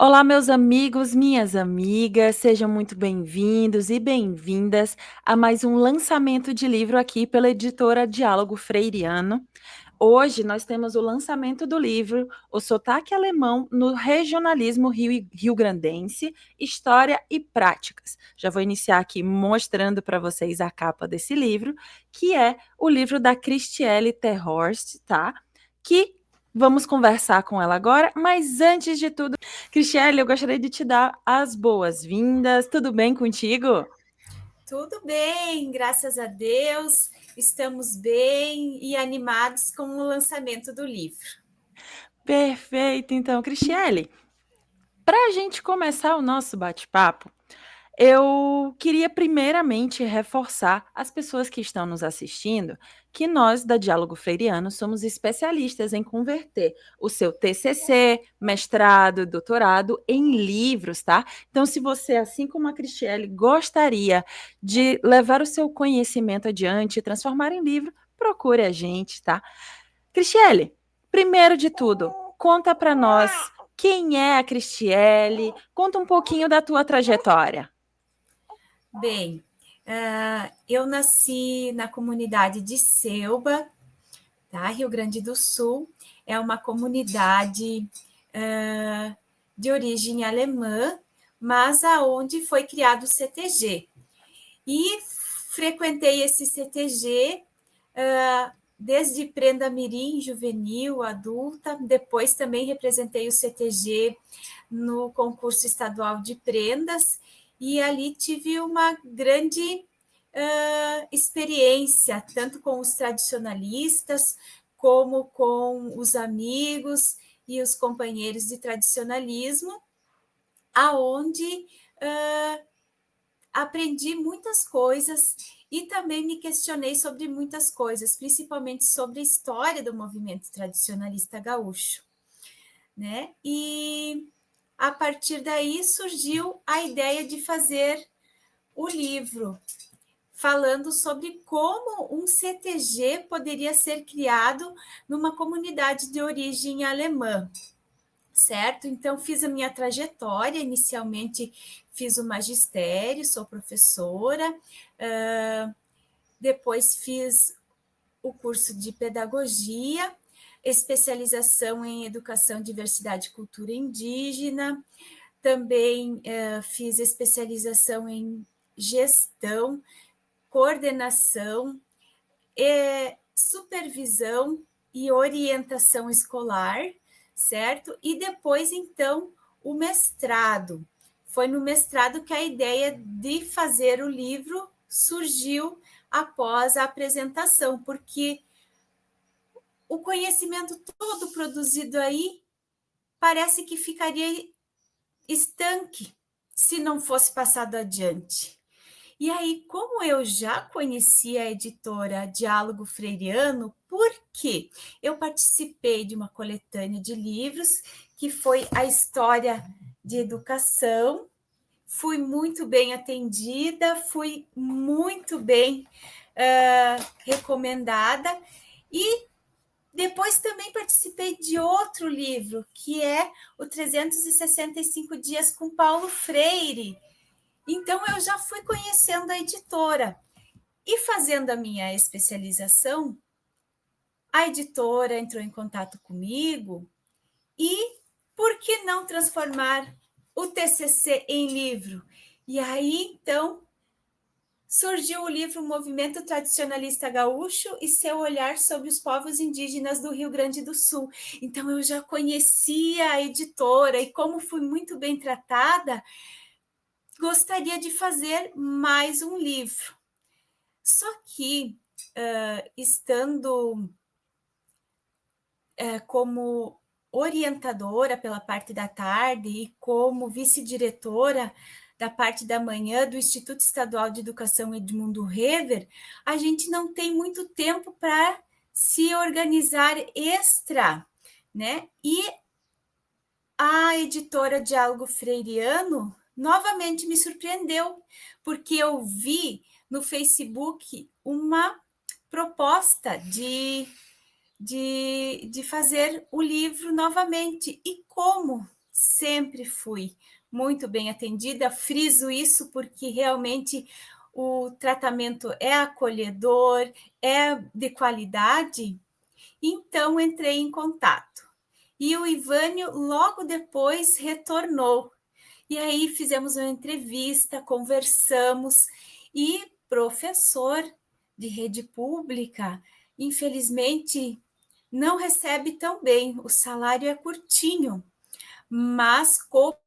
Olá, meus amigos, minhas amigas, sejam muito bem-vindos e bem-vindas a mais um lançamento de livro aqui pela editora Diálogo Freiriano. Hoje nós temos o lançamento do livro O Sotaque Alemão no Regionalismo Rio-Grandense, História e Práticas. Já vou iniciar aqui mostrando para vocês a capa desse livro, que é o livro da Christiele Terhorst, tá? Que vamos conversar com ela agora, mas antes de tudo, Cristiane, eu gostaria de te dar as boas-vindas. Tudo bem contigo? Tudo bem, graças a Deus. Estamos bem e animados com o lançamento do livro. Perfeito, então, Cristiane, para a gente começar o nosso bate-papo, eu queria primeiramente reforçar às pessoas que estão nos assistindo que nós, da Diálogo Freiriano, somos especialistas em converter o seu TCC, mestrado, doutorado em livros, tá? Então, se você, assim como a Cristiane, gostaria de levar o seu conhecimento adiante e transformar em livro, procure a gente, tá? Cristiane, primeiro de tudo, conta para nós quem é a Cristiele, conta um pouquinho da tua trajetória. Bem, eu nasci na comunidade de Selba, tá? Rio Grande do Sul. É uma comunidade de origem alemã, mas aonde foi criado o CTG. E frequentei esse CTG desde prenda mirim, juvenil, adulta. Depois também representei o CTG no concurso estadual de prendas e ali tive uma grande experiência, tanto com os tradicionalistas como com os amigos e os companheiros de tradicionalismo, aonde aprendi muitas coisas e também me questionei sobre muitas coisas, principalmente sobre a história do movimento tradicionalista gaúcho, né? E a partir daí surgiu a ideia de fazer o livro, falando sobre como um CTG poderia ser criado numa comunidade de origem alemã, certo? Então, fiz a minha trajetória. Inicialmente, fiz o magistério, sou professora, depois fiz o curso de pedagogia, especialização em educação, diversidade e cultura indígena, também fiz especialização em gestão, coordenação, supervisão e orientação escolar, certo? E depois, então, o mestrado. Foi no mestrado que a ideia de fazer o livro surgiu após a apresentação, porque o conhecimento todo produzido aí parece que ficaria estanque se não fosse passado adiante. E aí, como eu já conhecia a editora Diálogo Freiriano, porque eu participei de uma coletânea de livros que foi a história de educação, fui muito bem atendida, fui muito bem recomendada e depois também participei de outro livro, que é o 365 Dias com Paulo Freire. Então, eu já fui conhecendo a editora. E fazendo a minha especialização, a editora entrou em contato comigo e por que não transformar o TCC em livro? E aí, então, surgiu o livro Movimento Tradicionalista Gaúcho e seu olhar sobre os povos indígenas do Rio Grande do Sul. Então, eu já conhecia a editora e como fui muito bem tratada, gostaria de fazer mais um livro. Só que, estando como orientadora pela parte da tarde e como vice-diretora da parte da manhã do Instituto Estadual de Educação Edmundo Hever, a gente não tem muito tempo para se organizar extra, né? E a editora Diálogo Freiriano novamente me surpreendeu, porque eu vi no Facebook uma proposta de fazer o livro novamente. E como? sempre fui muito bem atendida. Friso isso porque realmente o tratamento é acolhedor, é de qualidade. Então, entrei em contato. E o Ivânio, logo depois, retornou. E aí fizemos uma entrevista, conversamos, e professor de rede pública, infelizmente, não recebe tão bem, o salário é curtinho, mas coube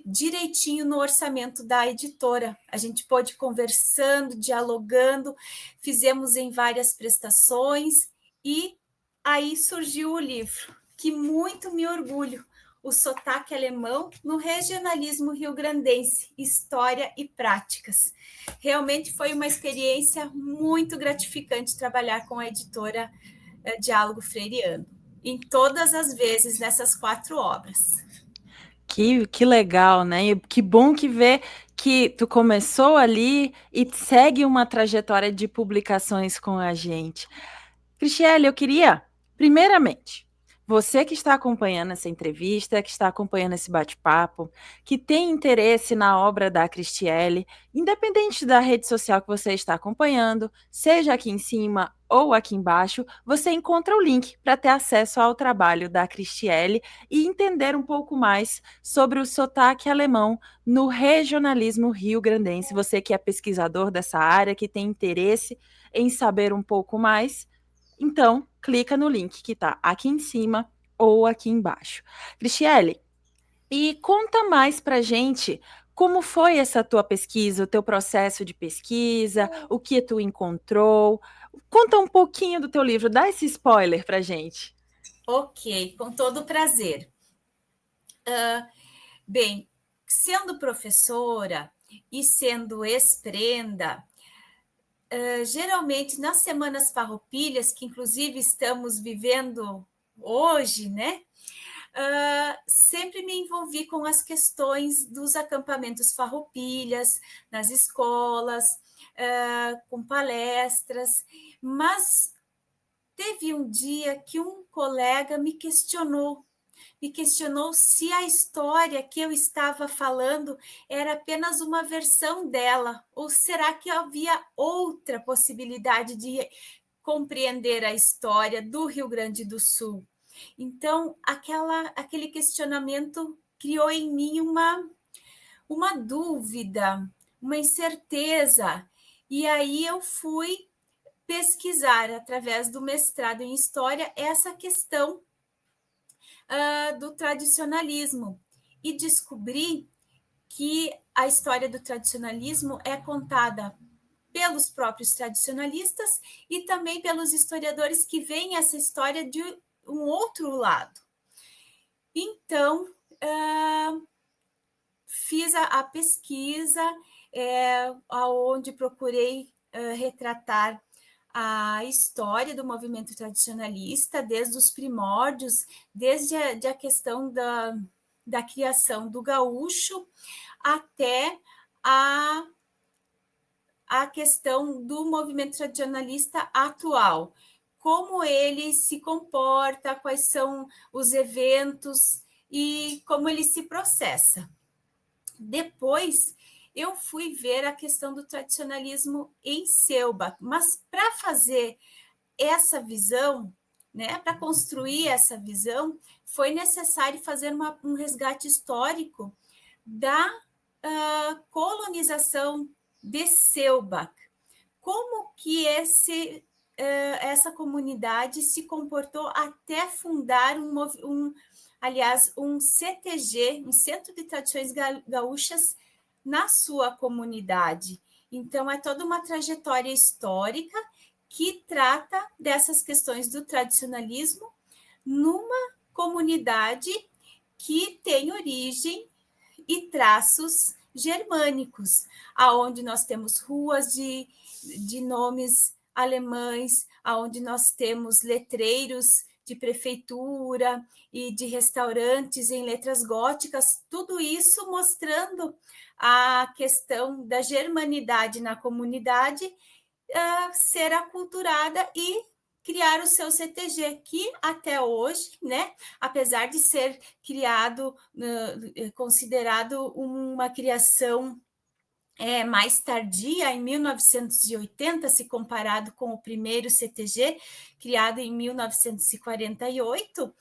direitinho no orçamento da editora. A gente pôde conversando, dialogando, fizemos em várias prestações e aí surgiu o livro, que muito me orgulho, O Sotaque Alemão no Regionalismo Rio-Grandense, História e Práticas. Realmente foi uma experiência muito gratificante trabalhar com a editora Diálogo Freiriano, em todas as vezes nessas 4 obras. Que legal, né? E que bom que ver que tu começou ali e segue uma trajetória de publicações com a gente. Cristiele, eu queria, primeiramente, você que está acompanhando essa entrevista, que está acompanhando esse bate-papo, que tem interesse na obra da Cristiele, independente da rede social que você está acompanhando, seja aqui em cima ou aqui embaixo, você encontra o link para ter acesso ao trabalho da Cristiele e entender um pouco mais sobre o sotaque alemão no regionalismo rio-grandense. Você que é pesquisador dessa área, que tem interesse em saber um pouco mais, então, clica no link que está aqui em cima ou aqui embaixo. Cristiele, e conta mais para gente como foi essa tua pesquisa, o teu processo de pesquisa, o que tu encontrou. Conta um pouquinho do teu livro, dá esse spoiler para gente. Ok, com todo prazer. Bem, sendo professora e sendo ex-prenda, geralmente nas semanas farroupilhas, que inclusive estamos vivendo hoje, né? Sempre me envolvi com as questões dos acampamentos farroupilhas, nas escolas, com palestras, mas teve um dia que um colega me questionou se a história que eu estava falando era apenas uma versão dela, ou será que havia outra possibilidade de compreender a história do Rio Grande do Sul. Então, aquele questionamento criou em mim uma dúvida, uma incerteza, e aí eu fui pesquisar, através do mestrado em História, essa questão do tradicionalismo e descobri que a história do tradicionalismo é contada pelos próprios tradicionalistas e também pelos historiadores que veem essa história de um outro lado. Então, fiz a pesquisa, onde procurei retratar a história do movimento tradicionalista, desde os primórdios, desde a questão da criação do gaúcho até a questão do movimento tradicionalista atual. Como ele se comporta, quais são os eventos e como ele se processa. Depois, eu fui ver a questão do tradicionalismo em Selbach, mas para fazer essa visão, né, para construir essa visão, foi necessário fazer um resgate histórico da colonização de Selbach. Como que essa comunidade se comportou até fundar um CTG, um Centro de Tradições Gaúchas, na sua comunidade. Então, é toda uma trajetória histórica que trata dessas questões do tradicionalismo numa comunidade que tem origem e traços germânicos, aonde nós temos ruas de nomes alemães, aonde nós temos letreiros de prefeitura e de restaurantes em letras góticas, tudo isso mostrando a questão da germanidade na comunidade ser aculturada e criar o seu CTG, que até hoje, né, apesar de ser criado, considerado uma criação mais tardia, em 1980, se comparado com o primeiro CTG, criado em 1948,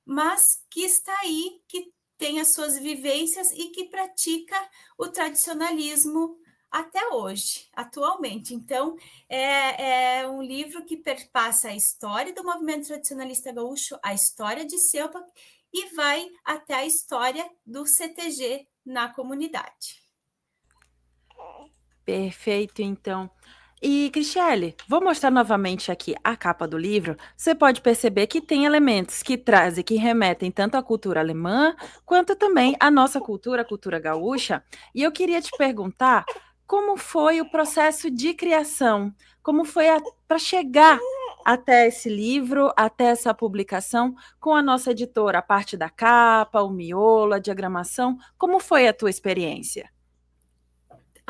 mas que está aí, que tem as suas vivências e que pratica o tradicionalismo até hoje, atualmente. Então, é um livro que perpassa a história do movimento tradicionalista gaúcho, a história de Selpa e vai até a história do CTG na comunidade. Perfeito, então. E, Cristiele, vou mostrar novamente aqui a capa do livro. Você pode perceber que tem elementos que trazem, que remetem tanto à cultura alemã, quanto também à nossa cultura, a cultura gaúcha. E eu queria te perguntar como foi o processo de criação, como foi para chegar até esse livro, até essa publicação, com a nossa editora, a parte da capa, o miolo, a diagramação. Como foi a tua experiência?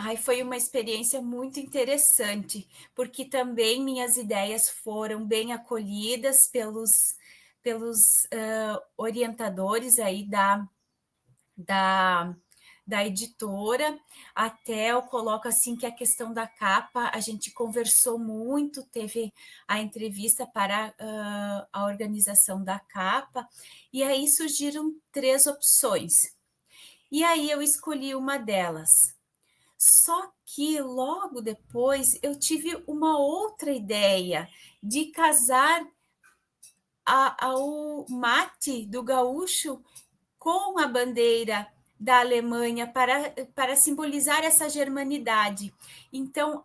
Ai, foi uma experiência muito interessante, porque também minhas ideias foram bem acolhidas pelos orientadores aí da, da editora. Até eu coloco assim que a questão da capa, a gente conversou muito, teve a entrevista para a organização da capa, e aí surgiram 3 opções. E aí eu escolhi uma delas. Só que logo depois eu tive uma outra ideia de casar ao mate do gaúcho com a bandeira da Alemanha para simbolizar essa germanidade. Então,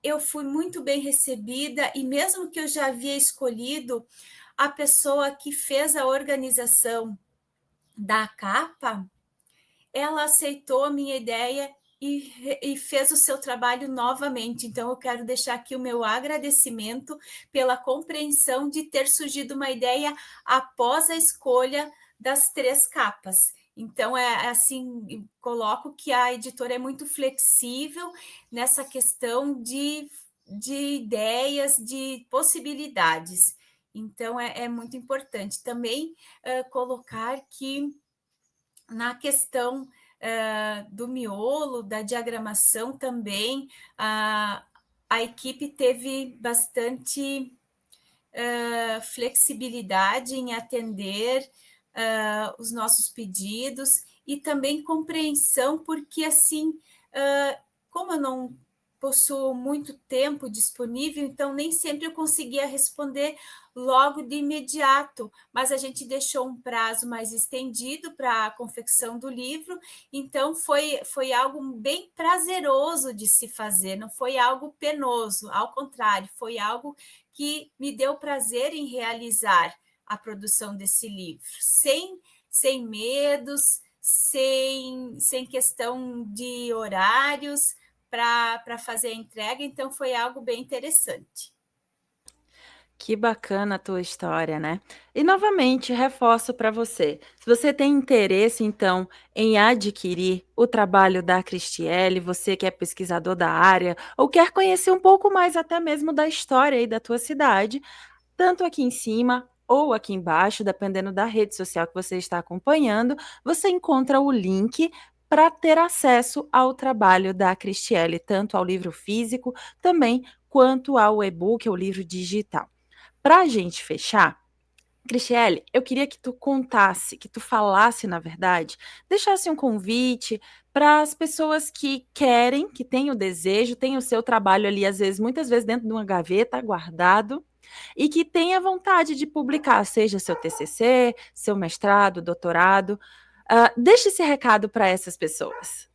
eu fui muito bem recebida e mesmo que eu já havia escolhido a pessoa que fez a organização da capa, ela aceitou a minha ideia e fez o seu trabalho novamente. Então, eu quero deixar aqui o meu agradecimento pela compreensão de ter surgido uma ideia após a escolha das 3 capas. Então, assim, coloco que a editora é muito flexível nessa questão de ideias, de possibilidades. Então, é muito importante. Também colocar que na questão do miolo, da diagramação também, a equipe teve bastante flexibilidade em atender os nossos pedidos e também compreensão, porque assim, como eu não possuo muito tempo disponível, então nem sempre eu conseguia responder logo de imediato, mas a gente deixou um prazo mais estendido para a confecção do livro, então foi algo bem prazeroso de se fazer, não foi algo penoso, ao contrário, foi algo que me deu prazer em realizar a produção desse livro, sem medos, sem questão de horários para fazer a entrega, então foi algo bem interessante. Que bacana a tua história, né? E novamente reforço para você, se você tem interesse então em adquirir o trabalho da Cristiele, você que é pesquisador da área ou quer conhecer um pouco mais até mesmo da história aí da tua cidade, tanto aqui em cima ou aqui embaixo, dependendo da rede social que você está acompanhando, você encontra o link para ter acesso ao trabalho da Cristiele, tanto ao livro físico também quanto ao e-book, o livro digital. Para a gente fechar, Cristiele, eu queria que tu contasse, que tu falasse, na verdade, deixasse um convite para as pessoas que querem, que têm o desejo, têm o seu trabalho ali, às vezes, muitas vezes dentro de uma gaveta, guardado, e que tenha vontade de publicar, seja seu TCC, seu mestrado, doutorado. Deixe esse recado para essas pessoas.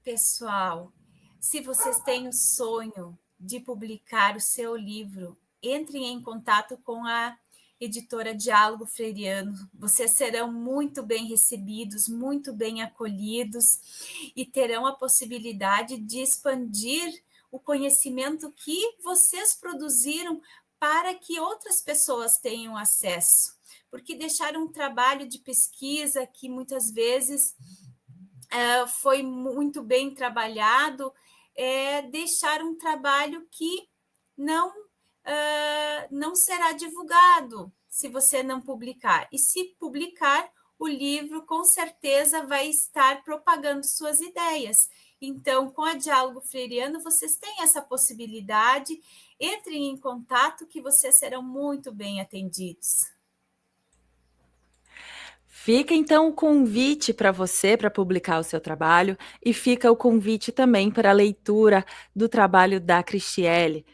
Pessoal, se vocês têm o sonho de publicar o seu livro, entrem em contato com a editora Diálogo Freiriano. Vocês serão muito bem recebidos, muito bem acolhidos e terão a possibilidade de expandir o conhecimento que vocês produziram para que outras pessoas tenham acesso. Porque deixaram um trabalho de pesquisa que muitas vezes foi muito bem trabalhado, deixar um trabalho que não não será divulgado se você não publicar. E se publicar, o livro com certeza vai estar propagando suas ideias. Então, com a Diálogo Freiriano, vocês têm essa possibilidade. Entrem em contato que vocês serão muito bem atendidos. Fica então o convite para você para publicar o seu trabalho e fica o convite também para a leitura do trabalho da Cristiele.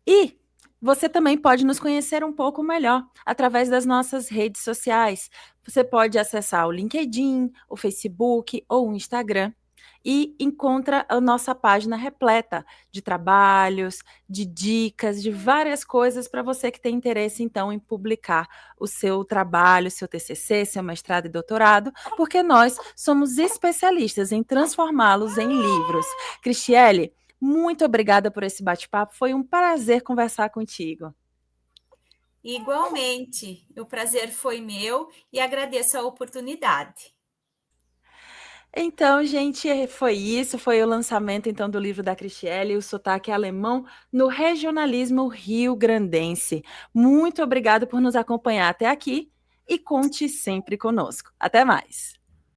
E você também pode nos conhecer um pouco melhor através das nossas redes sociais. Você pode acessar o LinkedIn, o Facebook ou o Instagram e encontra a nossa página repleta de trabalhos, de dicas, de várias coisas para você que tem interesse então em publicar o seu trabalho, seu TCC, seu mestrado e doutorado, porque nós somos especialistas em transformá-los em livros. Cristiele, muito obrigada por esse bate-papo. Foi um prazer conversar contigo. Igualmente, o prazer foi meu e agradeço a oportunidade. Então, gente, foi isso, foi o lançamento então do livro da Cristiele, o sotaque alemão no regionalismo rio-grandense. Muito obrigado por nos acompanhar até aqui e conte sempre conosco. Até mais.